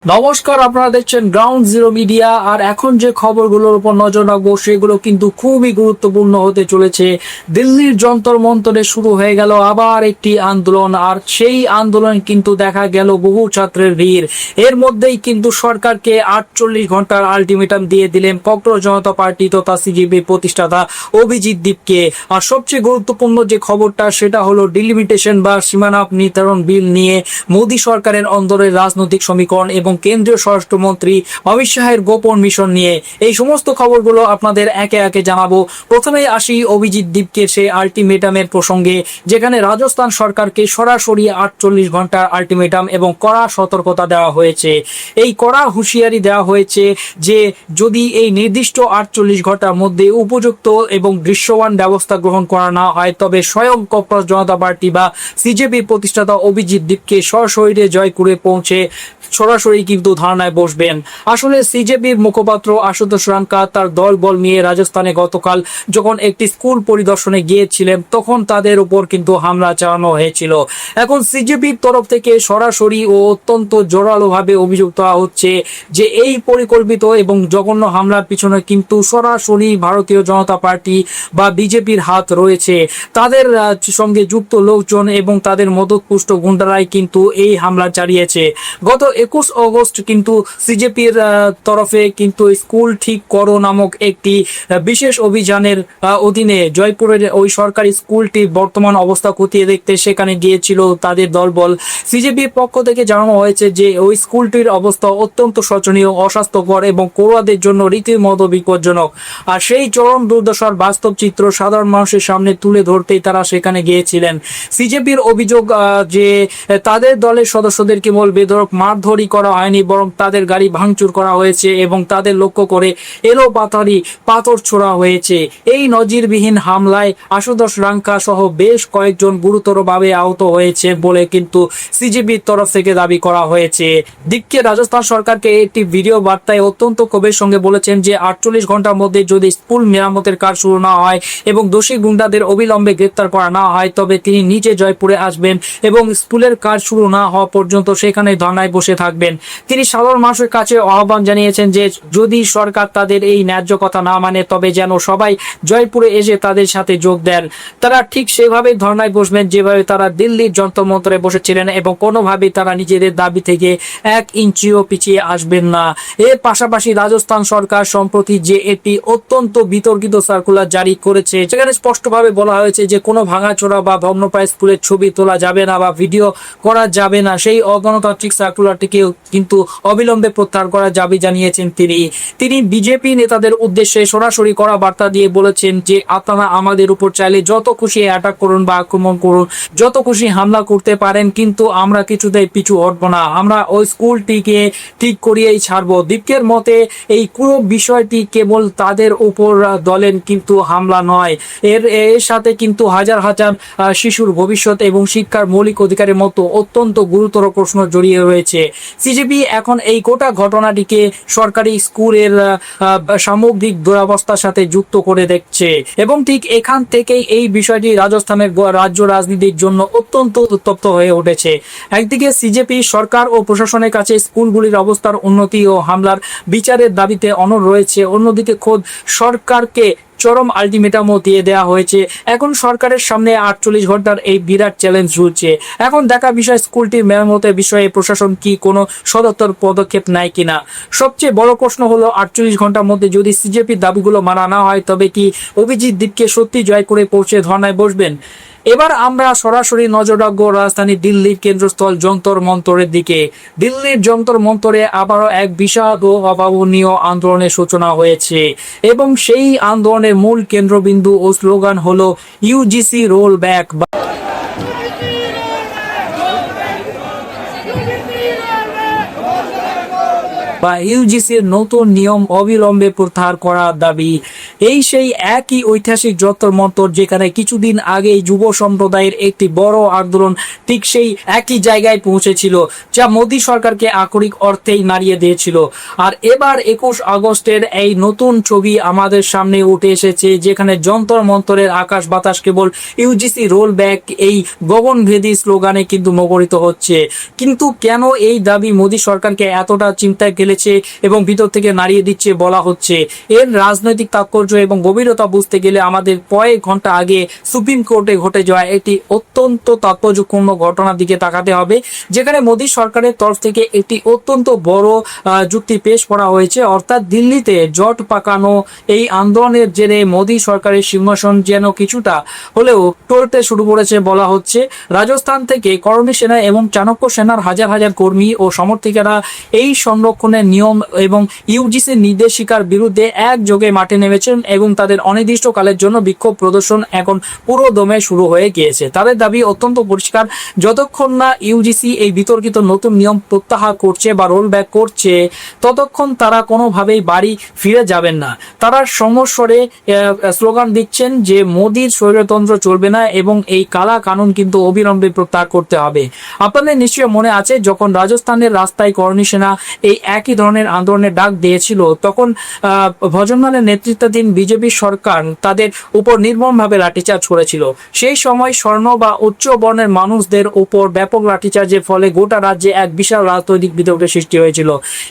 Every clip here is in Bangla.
নমস্কার, আপনারা দেখছেন গ্রাউন্ড জিরো মিডিয়া। আর এখন যে খবরগুলোর উপর নজর রাখবো সেগুলো কিন্তু খুবই গুরুত্বপূর্ণ হতে চলেছে। দিল্লির যন্তর মন্তরে শুরু হয়ে গেল আবার একটি আন্দোলন, আর সেই আন্দোলন কিন্তু দেখা গেল বহু ছাত্রের ভিড়। এর মধ্যেই কিন্তু সরকারকে 48 ঘন্টার আলটিমেটাম দিয়ে দিলেন ককরোচ জনতা পার্টি তথা সিজেপি প্রতিষ্ঠাতা অভিজিৎ দীপকে। আর সবচেয়ে গুরুত্বপূর্ণ যে খবরটা সেটা হলো ডিলিমিটেশন বা সীমানা নির্ধারণ বিল নিয়ে মোদী সরকারের অন্দরের রাজনৈতিক সমীকরণ এবং কেন্দ্রীয় স্বরাষ্ট্রমন্ত্রী অমিত শাহের গোপন মিশন নিয়ে এই সমস্ত খবরগুলো আপনাদের একে একে জানাবো। প্রথমেই আসি অভিজিৎ দীপকের সেই আলটিমেটামের প্রসঙ্গে, যেখানে রাজস্থান সরকারকে সরাসরি 48 ঘন্টার আলটিমেটাম এবং কড়া সতর্কতা দেওয়া হয়েছে। এই কড়া হুঁশিয়ারি দেওয়া হয়েছে যে যদি এই নির্দিষ্ট 48 ঘন্টার মধ্যে উপযুক্ত এবং দৃশ্যমান ব্যবস্থা গ্রহণ করা না হয় তবে স্বয়ং ককরোচ জনতা পার্টি বা সিজেপি প্রতিষ্ঠাতা অভিজিৎ দীপকে সশরীরে জয়পুরে পৌঁছে সরাসরি কিন্তু ধারণায় বসবেন। আসলে সিজেপির মুখপাত্র আশুতোষ রাঙ্কা তার দল বল নিয়ে রাজস্থানে গতকাল যখন একটি স্কুল পরিদর্শনে গিয়েছিলেন তখন তাদের উপর কিন্তু হামলা চালানো হয়েছিল। এখন সিজেপির তরফ থেকে সরাসরি ও অত্যন্ত জোরালোভাবে অভিযোগ দেওয়া হচ্ছে যে এই পরিকল্পিত এবং জঘন্য হামলার পিছনে কিন্তু সরাসরি ভারতীয় জনতা পার্টি বা বিজেপির হাত রয়েছে। তাদের সঙ্গে যুক্ত লোকজন এবং তাদের মদতপুষ্ট গুন্ডারাই কিন্তু এই হামলা চালিয়েছে। গত 21 অগস্ট কিন্তু সিজেপির তরফে কিন্তু স্কুল ঠিক করো নামক একটি বিশেষ অভিযানের অধীনে জয়পুরের ওই সরকারি স্কুলটি বর্তমান অবস্থা খতিয়ে দেখতে সেখানে গিয়েছিল তাদের দলবল। সিজেপির পক্ষ থেকে জানানো হয়েছে যে ওই স্কুলটির অবস্থা অত্যন্ত শোচনীয়, অস্বাস্থ্যকর এবং পড়ুয়াদের জন্য রীতিমতো বিপজ্জনক। আর সেই চরম দুর্দশার বাস্তব চিত্র সাধারণ মানুষের সামনে তুলে ধরতেই তারা সেখানে গিয়েছিলেন। সিজেপির অভিযোগ যে তাদের দলের সদস্যদের কেবল বেধড়ক মারধরি করা হয়নি, বরং তাদের গাড়ি ভাঙচুর করা হয়েছে এবং তাদের লক্ষ্য করে এলোপাতাড়ি পাথর ছোড়া হয়েছে। এই নজিরবিহীন হামলায় আশুতোষ রাঙ্কা সহ বেশ কয়েকজন গুরুতরভাবে আহত হয়েছে বলে কিন্তু সিজেপির তরফ থেকে দাবি করা হয়েছে। দীপকে রাজস্থান সরকারকে একটি ভিডিও বার্তায় অত্যন্ত ক্ষোভের সঙ্গে বলেছেন যে 48 ঘন্টার মধ্যে যদি স্কুল মেরামতের কাজ শুরু না হয় এবং দোষী গুন্ডাদের অবিলম্বে গ্রেপ্তার করা না হয় তবে তিনি নিজে জয়পুরে আসবেন এবং স্কুলের কাজ শুরু না হওয়া পর্যন্ত সেখানে ধর্নায় বসে থাকবেন। তিনি সাধারণ মানুষের কাছে আহ্বান জানিয়েছেন যে যদি সরকার তাদের এই ন্যায্য কথা না মানে তবে যেন সবাই জয়পুরে এসে তাদের সাথে যোগ দেন। তারা ঠিক সেভাবেই ধর্নায় বসবেন যেভাবে তারা দিল্লির যন্তর মন্তরে বসেছিলেন এবং কোনোভাবেই তারা নিজেদের দাবি থেকে 1 ইঞ্চিও পিছিয়ে আসবেন না। এর পাশাপাশি রাজস্থান সরকার সম্প্রতি যে একটি অত্যন্ত বিতর্কিত সার্কুলার জারি করেছে যেখানে স্পষ্টভাবে বলা হয়েছে যে কোনো ভাঙাচোরা বা ভগ্নপ্রায় স্কুলের ছবি তোলা যাবে না বা ভিডিও করা যাবে না, সেই অগণতান্ত্রিক সার্কুলারটিকে কিন্তু অবিলম্বে প্রত্যাহার করার দাবি জানিয়েছেন তিনি বিজেপি নেতাদের উদ্দেশ্যে সরাসরি করা বার্তা দিয়ে বলেছেন যে আপনারা আমাদের উপর চাইলে যত খুশি অ্যাটাক করুন বা আক্রমণ করুন, যত খুশি হামলা করতে পারেন, কিন্তু আমরা কিছুতেই পিছু হটব না। আমরা ওই স্কুলটিকে ঠিক করিয়েই ছাড়বো। দীপকের মতে এই পুরো বিষয়টি কেবল তাদের উপর দলের কিন্তু হামলা নয়, এর সাথে কিন্তু হাজার হাজার শিশুর ভবিষ্যৎ এবং শিক্ষার মৌলিক অধিকারের মতো অত্যন্ত গুরুতর প্রশ্ন জড়িয়ে রয়েছে। সিজেপি এখন এই গোটা ঘটনাটিকে সরকারি স্কুলের সামগ্রিক দুরবস্থার সাথে যুক্ত করে দেখছে এবং ঠিক এখান থেকেই এই বিষয়টি রাজস্থানের রাজ্য রাজনীতির জন্য অত্যন্ত উত্তপ্ত হয়ে উঠেছে। একদিকে সিজেপি সরকার ও প্রশাসনের কাছে স্কুলগুলির অবস্থার উন্নতি ও হামলার বিচারের দাবিতে অনড় রয়েছে, অন্যদিকে খোদ সরকারকে চরম আলটিমেটামও দিয়ে দেওয়া হয়েছে। এখন সরকারের সামনে 48 ঘন্টার এই বিরাট চ্যালেঞ্জ রয়েছে। এখন দেখা বিষয় স্কুলটির মেরামতের বিষয়ে প্রশাসন কি কোনো সদর্থক পদক্ষেপ নেয় কিনা। সবচেয়ে বড় প্রশ্ন হলো 48 ঘন্টার মধ্যে যদি সিজেপির দাবিগুলো মানা না হয় তবে কি অভিজিৎ দীপকে সত্যি জয় করে পৌঁছে ধর্নায় বসবেন। এবার আমরা সরাসরি নজর রাখবো রাজধানী দিল্লির কেন্দ্রস্থল যন্তর মন্তরের দিকে। দিল্লির যন্তর মন্তরে আবারও এক বিশাল ও অভাবনীয় আন্দোলনের সূচনা হয়েছে এবং সেই আন্দোলনের মূল কেন্দ্রবিন্দু ও স্লোগান হলো ইউজিসি রোল ব্যাক। বা ইউজিসির নতুন নিয়ম অবিলম্বে প্রত্যাহার করার দাবি। এই সেই একই ঐতিহাসিক যন্তর মন্তর যেখানে কিছুদিন আগেই যুব সম্প্রদায়ের একটি বড় আন্দোলন ঠিক সেই একই জায়গায় পৌঁছেছিল, যা মোদী সরকারকে আক্ষরিক অর্থেই নাড়িয়ে দিয়েছিল। আর এবার 21 আগস্টের এই নতুন ছবি আমাদের সামনে উঠে এসেছে, যেখানে যন্তর মন্তরের আকাশ বাতাস কেবল ইউজিসি রোল ব্যাক এই গগনভেদী স্লোগানে কিন্তু মুখরিত হচ্ছে। কিন্তু কেন এই দাবি মোদী সরকারকে এতটা চিন্তায় ফেলেছে এবং ভিতর থেকে নাড়িয়ে দিচ্ছে বলা হচ্ছে? এর রাজনৈতিক তাৎপর্য এবং গভীরতা বুঝতে গেলে আমাদের কয়েক ঘন্টা আগে সুপ্রিম কোর্টে ঘটে যাওয়া একটি অত্যন্ত তাৎপর্যপূর্ণ ঘটনার দিকে তাকাতে হবে, যেখানে মোদী সরকারের তরফ থেকে একটি অত্যন্ত বড় যুক্তি পেশ করা হয়েছে। অর্থাৎ দিল্লিতে জট পাকানো এই আন্দোলনের জেরে মোদী সরকারের সিংহাসন যেন কিছুটা হলেও টলতে শুরু করেছে বলা হচ্ছে। রাজস্থান থেকে করণী সেনা এবং চাণক্য সেনার হাজার হাজার কর্মী ও সমর্থকেরা এই সংরক্ষণের নিয়ম এবং ইউজিসির নির্দেশিকার বিরুদ্ধে একযোগে মাঠে নেমেছেন এবং তাদের অনির্দিষ্টকালের জন্য বিক্ষোভ প্রদর্শন এখন পুরো দমে শুরু হয়ে গিয়েছে। তাদের দাবি অত্যন্ত পরিষ্কার, যতক্ষণ না ইউজিসি এই বিতর্কিত নতুন নিয়ম প্রত্যাহার করছে বা রোল ব্যাক করছে, ততক্ষণ তারা কোনোভাবেই বাড়ি ফিরে যাবেন না। তারা সমস্বরে স্লোগান দিচ্ছেন যে মোদির স্বৈরতন্ত্র চলবে না এবং এই কালা কানুন কিন্তু অবিলম্বে প্রত্যাহার করতে হবে। আপনাদের নিশ্চয়ই মনে আছে, যখন রাজস্থানের রাস্তায় করণী সেনা এই একই ধরনের আন্দোলনের ডাক দিয়েছিল, তখন ভজনলালের নেতৃত্বাধীন বিজেপি সরকার তাদের উপর নির্মমভাবে লাঠিচার্জ করেছিল। সেই সময় স্বর্ণ বা উচ্চ বর্ণের মানুষদের উপর ব্যাপক লাঠিচার্জের ফলে গোটা রাজ্যে এক বিশাল রাজনৈতিক বিতর্কের সৃষ্টি হয়েছিল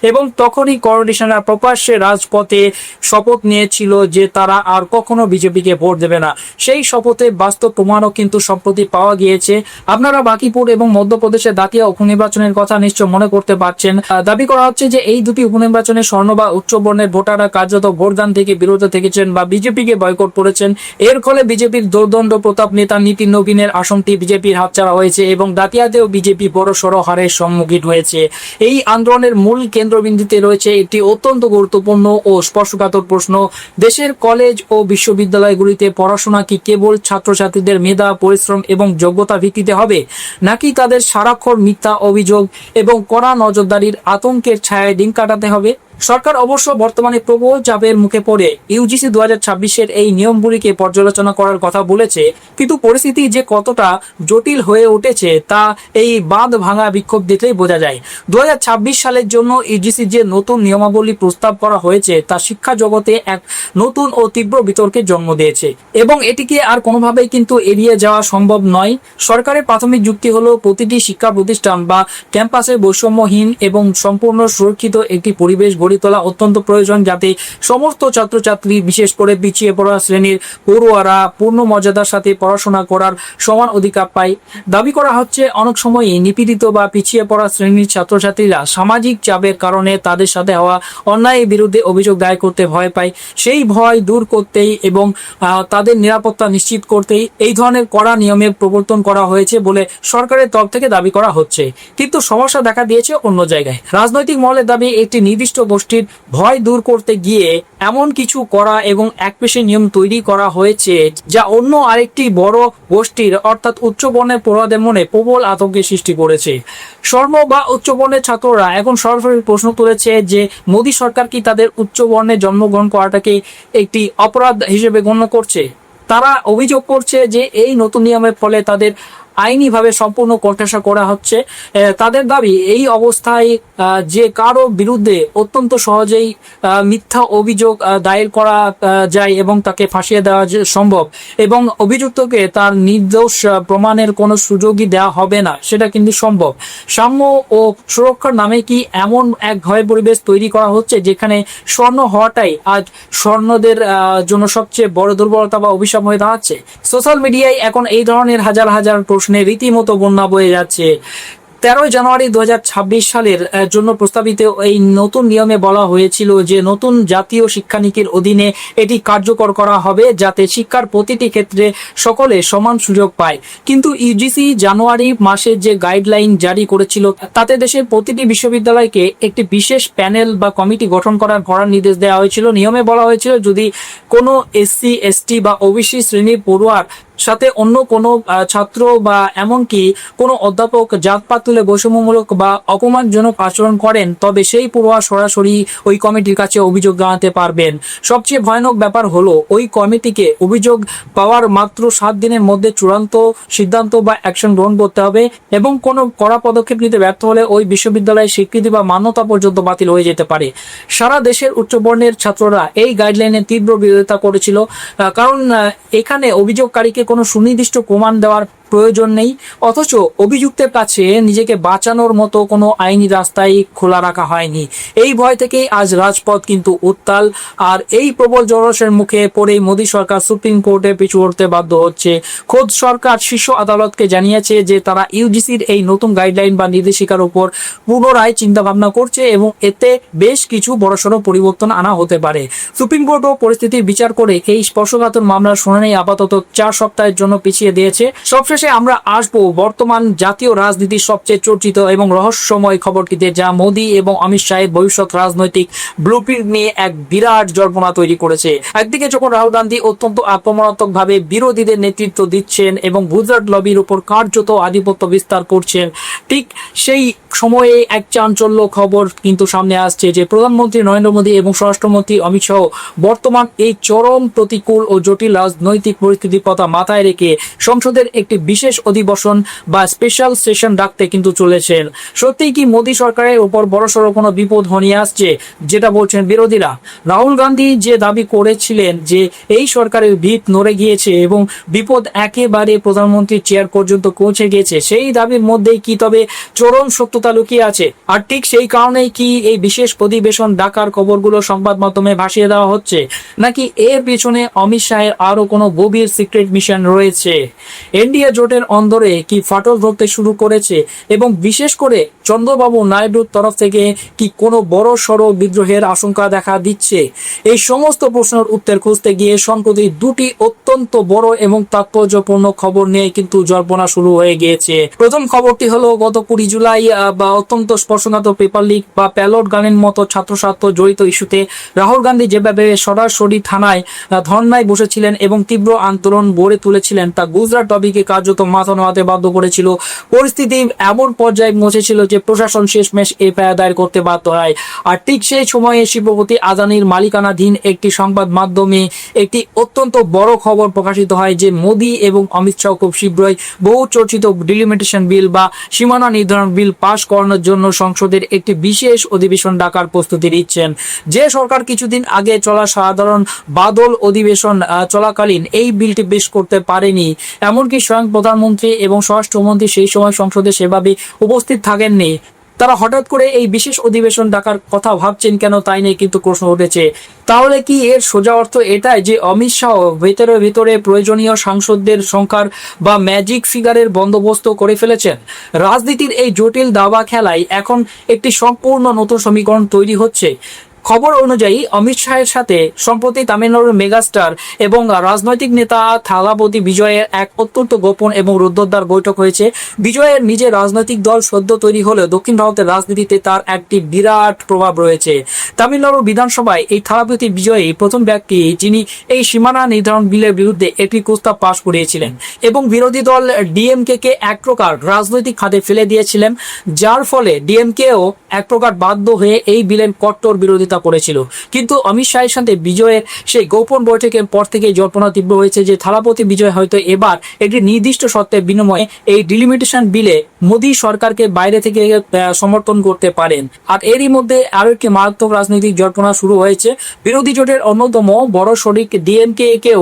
এবং তখনই করণী সেনা প্রকাশ্যে রাজপথে শপথ নিয়েছিল যে তারা আর কখনো বিজেপিকে ভোট দেবে না। সেই শপথের বাস্তব প্রমাণও কিন্তু সম্প্রতি পাওয়া গিয়েছে। আপনারা বাকিপুর এবং মধ্যপ্রদেশের দাতিয়া উপনির্বাচনের কথা নিশ্চয় মনে করতে পারছেন। দাবি করা হচ্ছে যে এই দুটি উপনির্বাচনে স্বর্ণ বা উচ্চ বর্ণের ভোটাররা কার্যত ভোটদান থেকে বিরত থেকেছেন বা বিজেপিকে বয়কট করেছেন। এর ফলে বিজেপির দোর্দণ্ড প্রতাপ নেতা নীতিন নবীনের আসনটি বিজেপির হাতছাড়া হয়েছে এবং দাতিয়াতেও বিজেপি বড় সড় হারের সম্মুখীন হয়েছে। এই আন্দোলনের মূল কেন্দ্রবিন্দুতে রয়েছে একটি অত্যন্ত গুরুত্বপূর্ণ ও স্পর্শকাতর প্রশ্ন: দেশের কলেজ ও বিশ্ববিদ্যালয়গুলিতে পড়াশোনা কি কেবল ছাত্রছাত্রীদের মেধা, পরিশ্রম এবং যোগ্যতা ভিত্তিতে হবে, নাকি তাদের সারাক্ষণ মিথ্যা অভিযোগ এবং কড়া নজরদারির আতঙ্কের ছায়ায় দিন কাটাতে হবে? সরকার অবশ্য বর্তমানে প্রবল চাপের মুখে পড়ে ইউজিসি 2026-এর এই নিয়মগুলিকে পর্যালোচনা করার কথা বলেছে, কিন্তু পরিস্থিতি যে কতটা জটিল হয়ে উঠেছে তা এই বাঁধ ভাঙা বিক্ষোভ দেখলেই বোঝা যায়। 2026 সালের জন্য ইউজিসির যে নতুন নিয়মাবলী প্রস্তাব করা হয়েছে তা শিক্ষা জগতে এক নতুন ও তীব্র বিতর্কের জন্ম দিয়েছে এবং এটিকে আর কোনোভাবেই কিন্তু এড়িয়ে যাওয়া সম্ভব নয়। সরকারের প্রাথমিক যুক্তি হলো প্রতিটি শিক্ষা প্রতিষ্ঠান বা ক্যাম্পাসে বৈষম্যহীন এবং সম্পূর্ণ সুরক্ষিত একটি পরিবেশ গড়ে তোলা অত্যন্ত প্রয়োজন, যাতে সমস্ত ছাত্রছাত্রী, বিশেষ করে পিছিয়ে পড়া শ্রেণীর পড়ুয়ারা পূর্ণ মর্যাদার সাথে পড়াশোনা করার সমান অধিকার পায়। দাবি করা হচ্ছে অনেক সময়ই নিপীড়িত বা পিছিয়ে পড়া শ্রেণীর ছাত্রছাত্রীরা সামাজিক চাপের কারণে তাদের সাথে হওয়া অন্যায়ের বিরুদ্ধে অভিযোগ দায়ের করতে ভয় পায়। সেই ভয় দূর করতেই এবং তাদের নিরাপত্তা নিশ্চিত করতেই এই ধরনের কড়া নিয়মের প্রবর্তন করা হয়েছে বলে সরকারের তরফ থেকে দাবি করা হচ্ছে। কিন্তু সমস্যা দেখা দিয়েছে অন্য জায়গায়। রাজনৈতিক মহলের দাবি একটি নির্দিষ্ট গোষ্ঠীর ভয় দূর করতে গিয়ে এমন কিছু করা এবং একপেশে নিয়ম তৈরি করা হয়েছে যা অন্য আরেকটি বড় গোষ্ঠীর অর্থাৎ উচ্চ বর্ণের পড়ুয়াদের মনে প্রবল আতঙ্কের সৃষ্টি করেছে। স্বর্ণ বা উচ্চ বর্ণের ছাত্ররা এখন সরাসরি প্রশ্ন তুলেছে যে মোদী সরকার কি তাদের উচ্চ বর্ণে জন্মগ্রহণ করাটাকে একটি অপরাধ হিসেবে গণ্য করছে। তারা অভিযোগ করছে যে এই নতুন নিয়মের ফলে তাদের আইনিভাবে সম্পূর্ণ কোণঠাসা করা হচ্ছে। তাদের দাবি, এই অবস্থায় যে কারো বিরুদ্ধে অত্যন্ত সহজেই মিথ্যা অভিযোগ দায়ের করা যায় এবং তাকে ফাঁসিয়ে দেওয়া সম্ভব এবং অভিযুক্তকে তার নির্দোষ প্রমাণের কোনো সুযোগই দেওয়া হবে না, সেটা কিন্তু সম্ভব। সাম্য ও সুরক্ষার নামে কি এমন এক ভয় পরিবেশ তৈরি করা হচ্ছে যেখানে স্বর্ণ হওয়াটাই আজ স্বর্ণদের জন্য সবচেয়ে বড় দুর্বলতা বা অভিশাপ হয়ে দাঁড়াচ্ছে? সোশ্যাল মিডিয়ায় এখন এই ধরনের হাজার হাজার প্রশ্নে রীতিমতো বন্যা বয়ে যাচ্ছে। 13 জানুয়ারি 2026 সালের জন্য প্রস্তাবিত এই নতুন নিয়মে বলা হয়েছিল যে নতুন জাতীয় শিক্ষানীতির অধীনে এটি কার্যকর করা হবে যাতে শিক্ষার প্রতিটি ক্ষেত্রে সকলে সমান সুযোগ পায়। কিন্তু ইউজিসি জানুয়ারি মাসে যে গাইডলাইন জারি করেছিল তাতে দেশের প্রতিটি বিশ্ববিদ্যালয়কে একটি বিশেষ প্যানেল বা কমিটি গঠন করার কড়া নির্দেশ দেওয়া হয়েছিল। নিয়মে বলা হয়েছিল যদি কোনো এসসি, এসটি বা ওবিসি শ্রেণীর পড়ুয়ার সাথে অন্য কোনো ছাত্র বা এমনকি কোনো অধ্যাপক জাতপাত তুলে বৈষম্যমূলক বা অপমানজনক আচরণ করেন, তবে সেই পড়ুয়া সরাসরি ওই কমিটির কাছে অভিযোগ জানাতে পারবেন। সবচেয়ে ভয়ানক ব্যাপার হলো ওই কমিটিকে অভিযোগ পাওয়ার মাত্র 7 দিনের মধ্যে চূড়ান্ত সিদ্ধান্ত বা অ্যাকশন গ্রহণ করতে হবে, এবং কোনো কড়া পদক্ষেপ নিতে ব্যর্থ হলে ওই বিশ্ববিদ্যালয়ের স্বীকৃতি বা মান্যতা পর্যন্ত বাতিল হয়ে যেতে পারে। সারা দেশের উচ্চ বর্ণের ছাত্ররা এই গাইডলাইনের তীব্র বিরোধিতা করেছিল, কারণ এখানে অভিযোগকারীকে কোনো সুনির্দিষ্ট প্রমাণ দেওয়ার প্রয়োজন নেই, অথচ অভিযুক্তের কাছে নিজেকে বাঁচানোর মতো কোনো আইনি রাস্তাই খোলা রাখা হয়নি। এই ভয় থেকেই আজ রাজপথ কিন্তু উত্তাল, আর এই প্রবল জরসের মুখে পড়েই মোদী সরকার সুপ্রিম কোর্টে পিছু হতে বাধ্য হচ্ছে। খোদ সরকার শীর্ষ আদালতকে জানিয়েছে যে তারা ইউজিসির এই নতুন গাইডলাইন বা নির্দেশিকার উপর পুনরায় চিন্তা ভাবনা করছে এবং এতে বেশ কিছু বড়সড় পরিবর্তন আনা হতে পারে। সুপ্রিম কোর্টও পরিস্থিতির বিচার করে এই স্পর্শকাতর মামলার শুনানি আপাতত 4 সপ্তাহের জন্য পিছিয়ে দিয়েছে। সবশেষে আমরা আসবো বর্তমান জাতীয় রাজনীতির সবচেয়ে চর্চিত এবং রহস্যময় খবরটিতে, যা মোদী এবং অমিত শাহের ভবিষ্যৎ রাজনৈতিক ব্লুপ্রিন্ট নিয়ে এক বিরাট জল্পনা তৈরি করেছে। একদিকে যখন রাহুল গান্ধী অত্যন্ত আক্রমণাত্মক ভাবে বিরোধীদের নেতৃত্ব দিচ্ছেন এবং গুজরাট লবির উপর কার্যত আধিপত্য বিস্তার করছেন, ঠিক সেই সময়ে এক চাঞ্চল্য খবর কিন্তু সামনে আসছে যে প্রধানমন্ত্রী নরেন্দ্র মোদী এবং স্বরাষ্ট্রমন্ত্রী অমিত শাহ বর্তমান এই চরম প্রতিকূল ও জটিল রাজনৈতিক পরিস্থিতির কথা মাথায় রেখে সংসদের একটি বিশেষ অধিবেশন বা স্পেশাল সেশন ডাকতে কিন্তু চলেছেন। সত্যিই কি মোদী সরকারের উপর বড়সড় কোনো বিপদ ঘনিয়ে আসছে, যেটা বলছেন বিরোধীরা? রাহুল গান্ধী যে দাবি করেছিলেন যে এই সরকারের ভিত নড়ে গিয়েছে এবং বিপদ একেবারে প্রধানমন্ত্রীর চেয়ার পর্যন্ত পৌঁছে গিয়েছে, সেই দাবির মধ্যেই কি তবে চরম সত্যতা লুকিয়ে আছে? আর ঠিক সেই কারণেই কি এই বিশেষ অধিবেশন ডাকার খবরগুলো সংবাদ মাধ্যমে ভাসিয়ে দেওয়া হচ্ছে, নাকি এর পেছনে অমিত শাহের আরো কোনো গভীর সিক্রেট মিশন রয়েছে? এনডিএ জোটের অন্দরে কি ফাটল ধরতে শুরু করেছে, এবং বিশেষ করে চন্দ্রবাবু নাইডুর তরফ থেকে কি কোনো বড় সড় বিদ্রোহের আশঙ্কা দেখা দিচ্ছে? এই সমস্ত প্রশ্নের উত্তর খুঁজতে গিয়ে সম্প্রতি দুটি অত্যন্ত বড় এবং তাৎপর্যপূর্ণ খবর নিয়ে কিন্তু জল্পনা শুরু হয়ে গিয়েছে। প্রথম খবরটি হলো গত 20 জুলাই বা অত্যন্ত স্পর্শকাতর পেপার লিক বা প্যালট গানের মতো ছাত্রস্বার্থ জড়িত ইস্যুতে রাহুল গান্ধী যেভাবে সরাসরি থানায় ধর্নায় বসেছিলেন এবং তীব্র আন্দোলন গড়ে তুলেছিলেন, তা গুজরাট লবিকে কার্যত মাথা নোয়াতে বাধ্য করেছিল। পরিস্থিতি এমন পর্যায়ে পৌঁছেছিল যে প্রশাসন শেষমেশ এফআইআর দায়ের করতে বাধ্য হয়। আর ঠিক সেই সময়ে শিল্পপতি আদানির মালিকানাধীন একটি সংবাদ মাধ্যমে একটি অত্যন্ত বড় খবর প্রকাশিত হয় যে মোদী এবং অমিত শাহ খুব শীঘ্রই বহু চর্চিত ডিলিমিটেশন বিল বা সীমানা নির্ধারণ বিল পাশ করানোর জন্য সংসদের একটি বিশেষ অধিবেশন ডাকার প্রস্তুতি নিচ্ছেন। যে সরকার কিছুদিন আগে চলা সাধারণ বাদল অধিবেশন চলাকালীন এই বিলটি পেশ করতে পারেনি, এমনকি স্বয়ং প্রধানমন্ত্রী এবং স্বরাষ্ট্রমন্ত্রী সেই সময় সংসদে সেভাবে উপস্থিত থাকেননি, তারা হঠাৎ করে এই বিশেষ অধিবেশন ডাকার কথা ভাবছেন কেন, তাই নিয়ে কিন্তু প্রশ্ন উঠেছে। তাহলে কি এর সোজা অর্থ এটাই যে অমিত শাহ ভেতরে প্রয়োজনীয় সাংসদদের সংখ্যার বা ম্যাজিক ফিগারের বন্দোবস্ত করে ফেলেছেন? রাজনীতির এই জটিল দাবা খেলায় এখন একটি সম্পূর্ণ নতুন সমীকরণ তৈরি হচ্ছে। খবর অনুযায়ী অমিত শাহের সাথে সম্প্রতি তামিলনাড়ুর মেগাস্টার এবং রাজনৈতিক নেতা থালাপতি বিজয়ের এক অত্যন্ত গোপন এবং রুদ্ধদ্বার বৈঠক হয়েছে। বিজয়ের নিজের রাজনৈতিক দল সদ্য তৈরি হলেও দক্ষিণ ভারতের রাজনীতিতে তার একটি বিরাট প্রভাব রয়েছে। তামিলনাড়ু বিধানসভায় এই থালাপতি বিজয়ী প্রথম ব্যক্তি যিনি এই সীমানা নির্ধারণ বিলের বিরুদ্ধে একটি প্রস্তাব পাশ করিয়েছিলেন এবং বিরোধী দল ডিএমকে কে এক প্রকার রাজনৈতিক খাদে ফেলে দিয়েছিলেন, যার ফলে ডিএমকেও এক প্রকার বাধ্য হয়ে এই বিলের কট্টর বিরোধিতা করেছিল। কিন্তু অমিত শাহের সাথে বিজয়ের সেই গোপন বৈঠকের পর থেকে জল্পনা তীব্র হয়েছে যে থালাপতি বিজয় হয়তো এবার একটি নির্দিষ্ট শর্তের বিনিময়ে এই ডিলিমিটেশন বিলে মোদী সরকারকে বাইরে থেকে সমর্থন করতে পারেন। আর এরই মধ্যে আরো একটি মারাত্মক রাজনৈতিক জল্পনা শুরু হয়েছে। বিরোধী জোটের অন্যতম বড় শরিক ডিএমকে কেও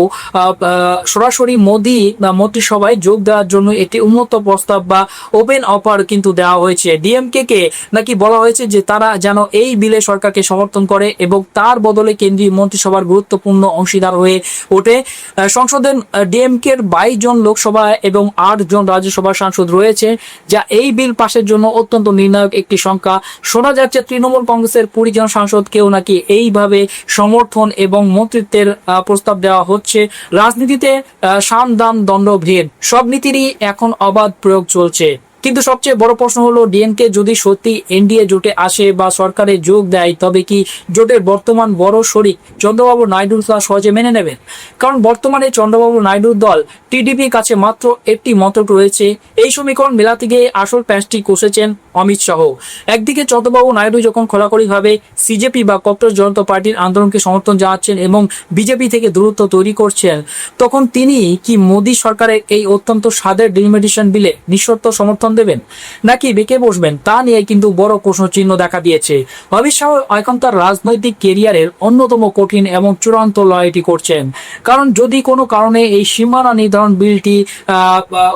সরাসরি মোদী মন্ত্রিসভায় যোগ দেওয়ার জন্য একটি উন্মুক্ত প্রস্তাব বা ওপেন অফার কিন্তু দেওয়া হয়েছে। ডিএমকে কে নাকি বলা হয়েছে যে তারা যেন এই বিলে সরকারকে সমর্থন করে এবং তার বদলে কেন্দ্রীয় মন্ত্রিসভার গুরুত্বপূর্ণ অংশীদার হয়ে ওঠে। সংসদে ডিএমকে এর 22 জন লোকসভা এবং 8 জন রাজ্যসভার সাংসদ রয়েছে, যা এই বিল পাশের জন্য অত্যন্ত নির্ণায়ক একটি সংখ্যা। শোনা যাচ্ছে তৃণমূল কংগ্রেসের 20 জন সাংসদকেও নাকি এইভাবে সমর্থন এবং মন্ত্রিত্বের প্রস্তাব দেওয়া হচ্ছে। রাজনীতিতে সাম দাম দণ্ড ভেদ সব নীতিরই এখন অবাধ প্রয়োগ চলছে। কিন্তু সবচেয়ে বড় প্রশ্ন হলো ডিএমকে যদি সত্যি এনডিএ জোটে আসে বা সরকারে যোগ দেয়, তবে কি জোটের বর্তমান বড় শরিক চন্দ্রবাবু নাইডুর তা সহজে মেনে নেবেন? কারণ বর্তমানে চন্দ্রবাবু নাইডুর দল টিডিপির কাছে মাত্র একটি মত রয়েছে। এই সমীকরণ মেলাতে গিয়ে আসল প্যাঁচটি কষেছেন অমিত শাহ। একদিকে চন্দ্রবাবু নাইডু যখন খোলাখুলিভাবে সিজেপি বা ককরোচ জনতা পার্টির আন্দোলনকে সমর্থন জানাচ্ছেন এবং বিজেপি থেকে দূরত্ব তৈরি করছেন, তখন তিনি কি মোদী সরকারের এই অত্যন্ত স্বাদের ডিলিমিটেশন বিলে নিঃশর্ত সমর্থন দেবেন নাকি বেঁকে বসবেন, তা নিয়ে কিন্তু বড় প্রশ্নচিহ্ন দেখা দিয়েছে। অমিত শাহ এখন তার রাজনৈতিক কেরিয়ারের অন্যতম কঠিন এবং চূড়ান্ত লড়াইটি করছেন। কারণ যদি কোনো কারণে এই সীমানা নির্ধারণ বিলটি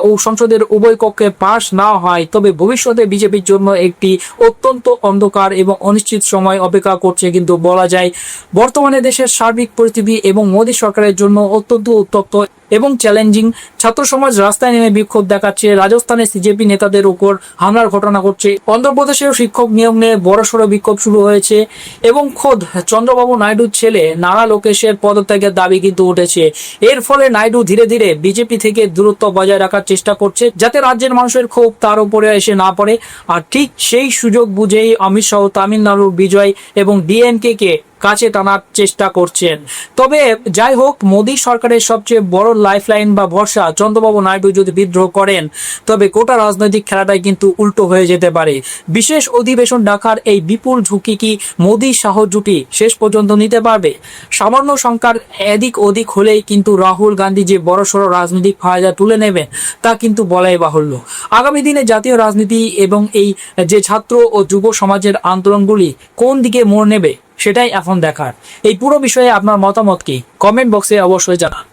ও সংসদের উভয় কক্ষে পাশ না হয়, তবে ভবিষ্যতে বিজেপির জন্য একটি অত্যন্ত অন্ধকার এবং অনিশ্চিত সময় অপেক্ষা করছে কিন্তু বলা যায়। বর্তমানে দেশের সার্বিক পরিস্থিতি এবং মোদী সরকারের জন্য অত্যন্ত উত্তপ্ত এবং চ্যালেঞ্জিং। ছাত্র সমাজ রাস্তায় নেমে বিক্ষোভ দেখাচ্ছে, রাজস্থানে সিজেপি নেতাদের উপর হামলার ঘটনা ঘটছে, অন্ধ্রপ্রদেশেও শিক্ষক নিয়োগ নিয়ে বড়সড় বিক্ষোভ শুরু হয়েছে এবং খোদ চন্দ্রবাবু নাইডুর ছেলে নারা লোকেশের পদত্যাগের দাবি কিন্তু উঠেছে। এর ফলে নাইডু ধীরে ধীরে বিজেপি থেকে দূরত্ব বজায় রাখার চেষ্টা করছে, যাতে রাজ্যের মানুষের ক্ষোভ তার উপরে এসে না পড়ে। আর ঠিক সেই সুযোগ বুঝেই অমিত শাহ তামিলনাড়ুর বিজয় এবং ডিএমকে কে কাছে টানার চেষ্টা করছেন। তবে যাই হোক, মোদী সরকারের সবচেয়ে বড় লাইফলাইন বা ভরসা চন্দ্রবাবু নাইডু যদি বিদ্রোহ করেন, তবে গোটা রাজনৈতিক খেলাটাই কিন্তু উল্টো হয়ে যেতে পারে। বিশেষ অধিবেশন ডাকার এই বিপুল ঝুঁকি কি মোদী শাহ জুটি শেষ পর্যন্ত নিতে পারবে? সামান্য সংখ্যার এদিক ওদিক হলেই কিন্তু রাহুল গান্ধী যে বড়সড় রাজনৈতিক ফায়দা তুলে নেবেন তা কিন্তু বলাই বাহুল্য। আগামী দিনে জাতীয় রাজনীতি এবং এই যে ছাত্র ও যুব সমাজের আন্দোলনগুলি কোন দিকে মোড় নেবে সেটাই এখন দেখার। এই পুরো বিষয়ে আপনার মতামত কি? কমেন্ট বক্সে অবশ্যই জানান।